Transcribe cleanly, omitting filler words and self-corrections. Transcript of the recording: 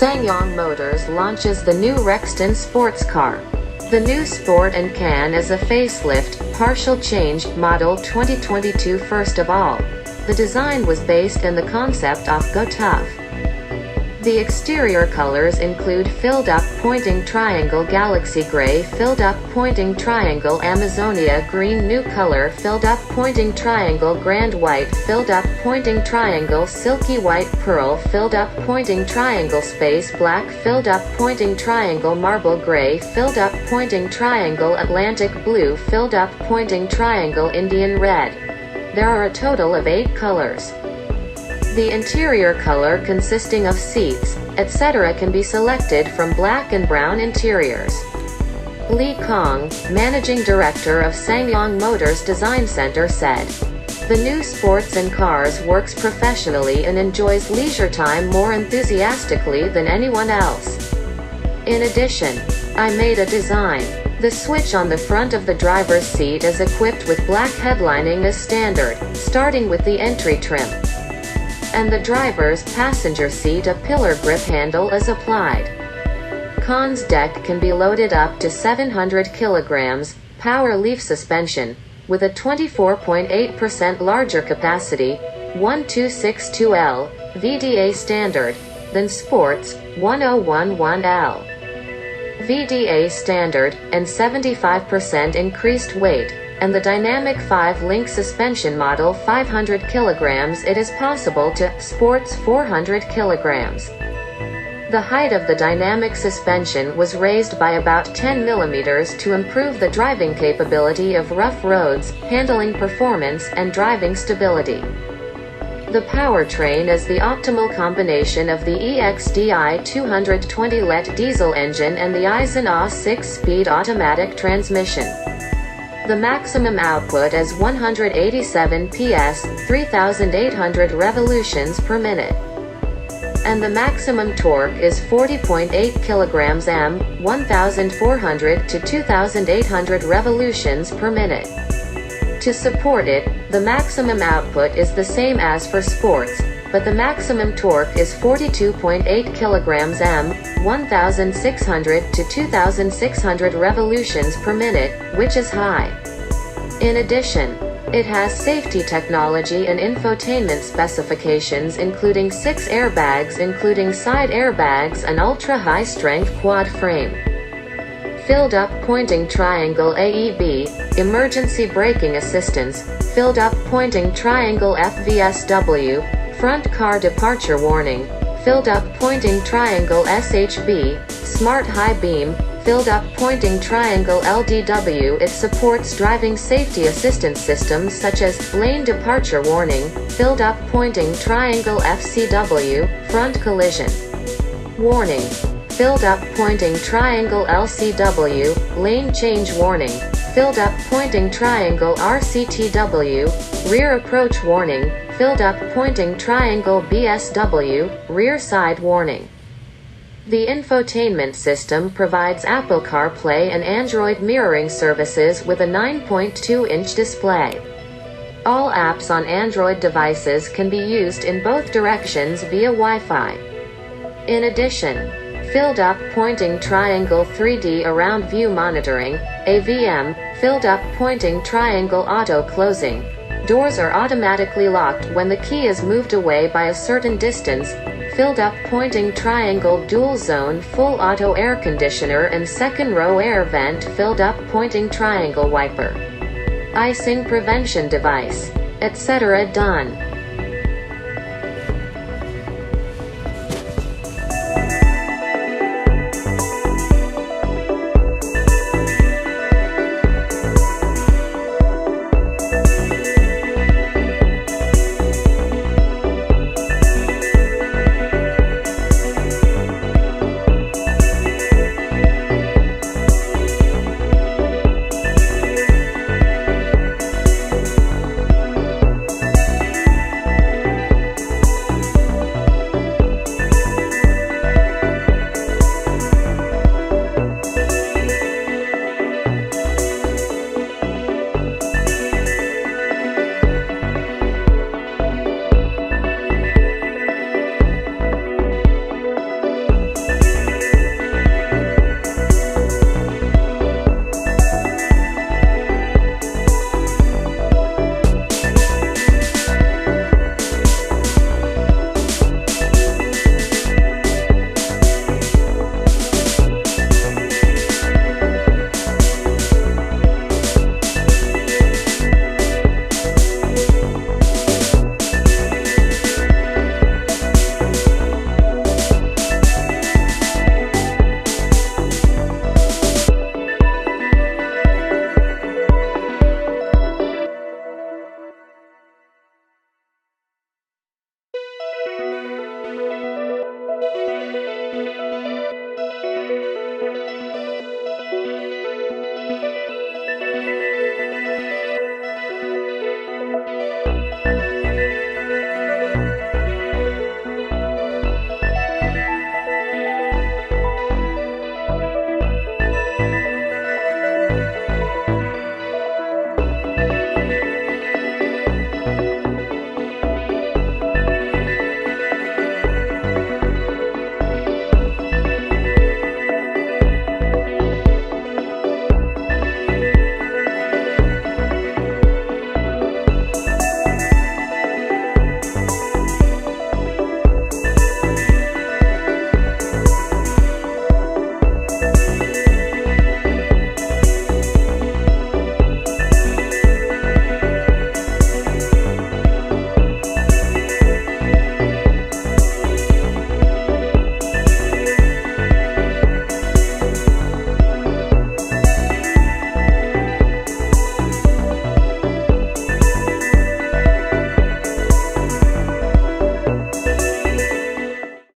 Ssangyong Motors launches the new Rexton sports car. The new Sport and Can is a facelift, partial change, model 2022 first of all. The design was based on the concept of Go Tough. The exterior colors include filled-up pointing triangle Galaxy Gray, filled-up pointing triangle Amazonia Green, new color filled-up pointing triangle Grand White, filled-up pointing triangle Silky White Pearl, filled-up pointing triangle Space Black, filled-up pointing triangle Marble Gray, filled-up pointing triangle Atlantic Blue, filled-up pointing triangle Indian Red. There are a total of 8 colors. The interior color consisting of seats, etc. can be selected from black and brown interiors. Li Kong, managing director of Ssangyong Motors Design Center, said, "The new sports and cars works professionally and enjoys leisure time more enthusiastically than anyone else. In addition, I made a design. The switch on the front of the driver's seat is equipped with black headlining as standard, starting with the entry trim. And the driver's passenger seat a pillar grip handle is applied. Con's deck can be loaded up to 700 kilograms, power leaf suspension, with a 24.8% larger capacity, 1262L, VDA standard, than Sports, 1011L. VDA standard, and 75% increased weight, and the dynamic 5-link suspension model 500 kilograms, it is possible to Sports 400 kilograms. The height of the dynamic suspension was raised by about 10 millimeters to improve the driving capability of rough roads, handling performance, and driving stability. The powertrain is the optimal combination of the EXDI 220 LET diesel engine and the AISIN AW 6-speed automatic transmission. The maximum output is 187 PS, 3,800 revolutions per minute. And the maximum torque is 40.8 kg/m, 1,400 to 2,800 revolutions per minute. To support it, the maximum output is the same as for sports, but the maximum torque is 42.8 kg/m, 1,600 to 2,600 revolutions per minute, which is high. In addition, it has safety technology and infotainment specifications including 6 airbags including side airbags and ultra-high-strength quad frame. Filled-up pointing triangle AEB, emergency braking assistance, filled-up pointing triangle FVSW, front car departure warning, filled-up pointing triangle SHB, smart high beam, filled-up pointing triangle LDW. It supports driving safety assistance systems such as lane departure warning, filled-up pointing triangle FCW, front collision warning, filled-up pointing triangle LCW, lane change warning, filled-up pointing triangle RCTW, rear approach warning, filled-up pointing triangle BSW, rear side warning. The infotainment system provides Apple CarPlay and Android mirroring services with a 9.2-inch display. All apps on Android devices can be used in both directions via Wi-Fi. In addition, filled-up pointing triangle 3D around view monitoring, AVM, filled-up pointing triangle auto closing. Doors are automatically locked when the key is moved away by a certain distance. Filled-up pointing triangle dual zone full auto air conditioner and second row air vent, filled-up pointing triangle wiper. Icing prevention device, etc. Done.